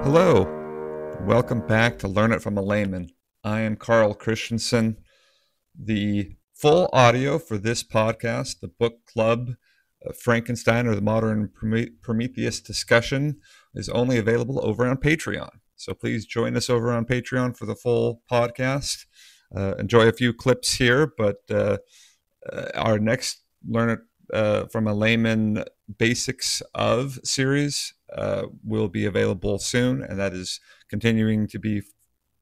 Hello, welcome back to Learn It from a Layman. I am Carl Christensen. The full audio for this podcast, the book club, Frankenstein or the Modern Prometheus discussion, is only available over on Patreon. So please join us over on Patreon for the full podcast. Enjoy a few clips here, but our next Learn It from a Layman Basics of series will be available soon, and that is continuing to be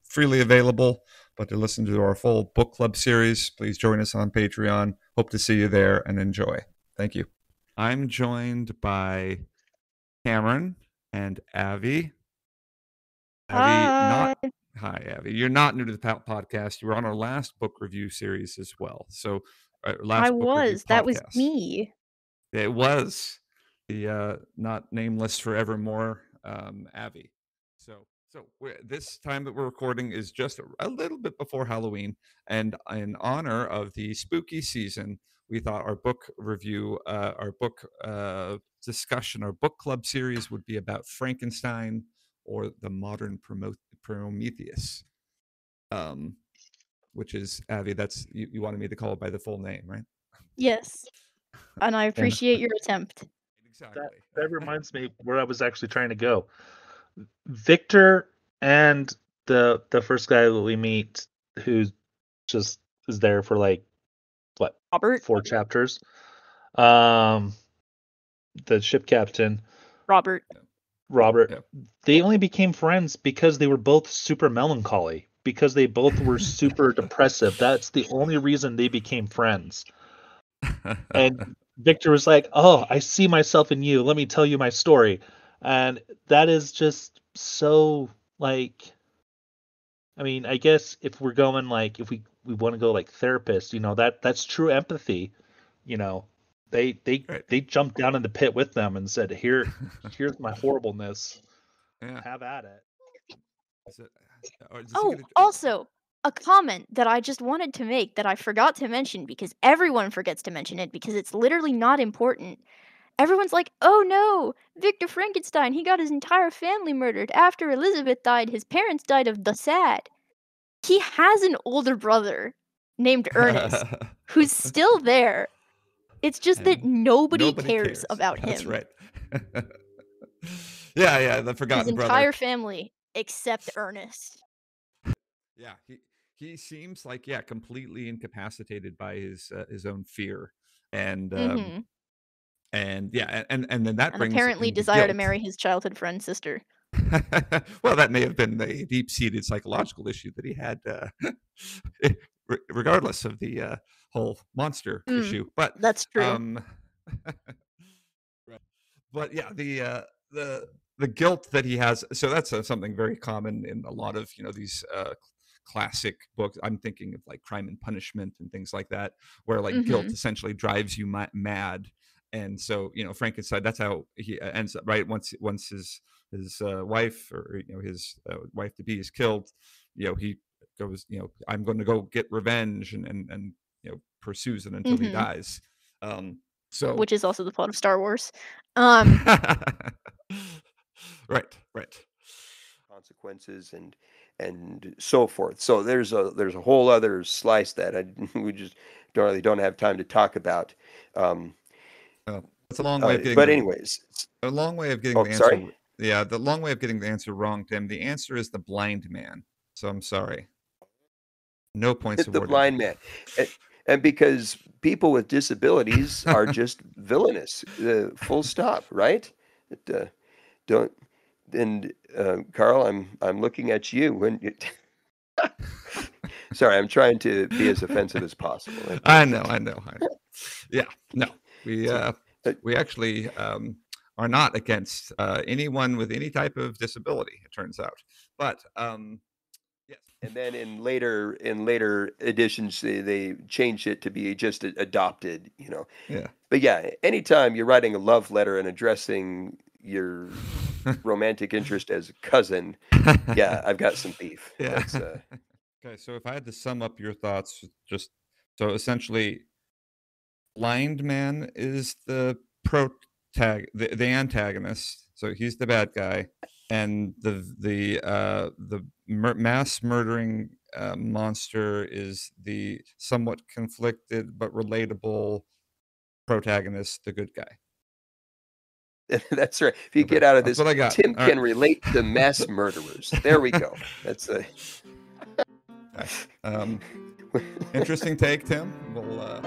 freely available. But to listen to our full book club series, please join us on Patreon. Hope to see you there and enjoy. Thank you. I'm joined by Cameron and Avi. Avi, Hi. Hi, Avi. You're not new to the podcast. You were on our last book review series as well. So, last book review podcast. That was me. It was the not nameless forevermore Avi. So this time that we're recording is just a little bit before Halloween, and in honor of the spooky season, we thought our book review, our book discussion, our book club series would be about Frankenstein or the Modern Prometheus. Which is, Avi, that's you wanted me to call it by the full name, right? Yes. And I appreciate your attempt. Exactly. That reminds me where I was actually trying to go. Victor and the first guy that we meet, who just is there for like what, Robert? 4 chapters. The ship captain, Robert. Yeah. They only became friends because they were both super melancholy, because they both were super depressive. That's the only reason they became friends. And Victor was like, "Oh, I see myself in you. Let me tell you my story." And that is just so, like, I mean, I guess if we're going like, if we want to go like therapist, that's true empathy. They jumped down in the pit with them and said, here's my horribleness. Yeah. Have at it. Also, a comment that I just wanted to make that I forgot to mention, because everyone forgets to mention it because it's literally not important. Everyone's like, "Oh no, Victor Frankenstein, he got his entire family murdered. After Elizabeth died, his parents died of the sad." He has an older brother named Ernest who's still there. It's just that nobody cares about him. That's right. Yeah, the forgotten brother. His entire family except Ernest. Yeah, he seems like completely incapacitated by his own fear, and and then that brings apparently desire to marry his childhood friend's sister. Well, that may have been a deep-seated psychological issue that he had, regardless of the whole monster issue. But that's true. Right. But yeah, the guilt that he has. So that's something very common in a lot of these classic books. I'm thinking of like Crime and Punishment and things like that, where like guilt essentially drives you mad. And so Frankenstein, that's how he ends up, right? Once his wife, or his wife to be, is killed, he goes, I'm going to go get revenge, and pursues it until he dies. So, which is also the plot of Star Wars. Right. Consequences and so forth. So there's a whole other slice that we just don't have time to talk about. It's a long way of getting. But anyways, a long way of getting the answer. Sorry? Yeah, the long way of getting the answer wrong, Tim. The answer is the blind man. So I'm sorry. No points awarded. The blind man. And because people with disabilities are just villainous, full stop, right? Don't. And Carl, I'm looking at you when you. Sorry, I'm trying to be as offensive as possible. I know. Yeah, no, we actually are not against anyone with any type of disability, it turns out. But yes. And then in later editions, they changed it to be just adopted. Yeah. But yeah, anytime you're writing a love letter and addressing your romantic interest as a cousin, yeah, I've got some beef. Yeah. Okay, so if I had to sum up your thoughts, so essentially, blind man is the antagonist, So he's the bad guy, and the mass murdering monster is the somewhat conflicted but relatable protagonist, the good guy. That's right. If you Okay, get out of that's this, what I got. Tim All can right. relate to mass murderers. There we go. That's a Okay. Interesting take, Tim. We'll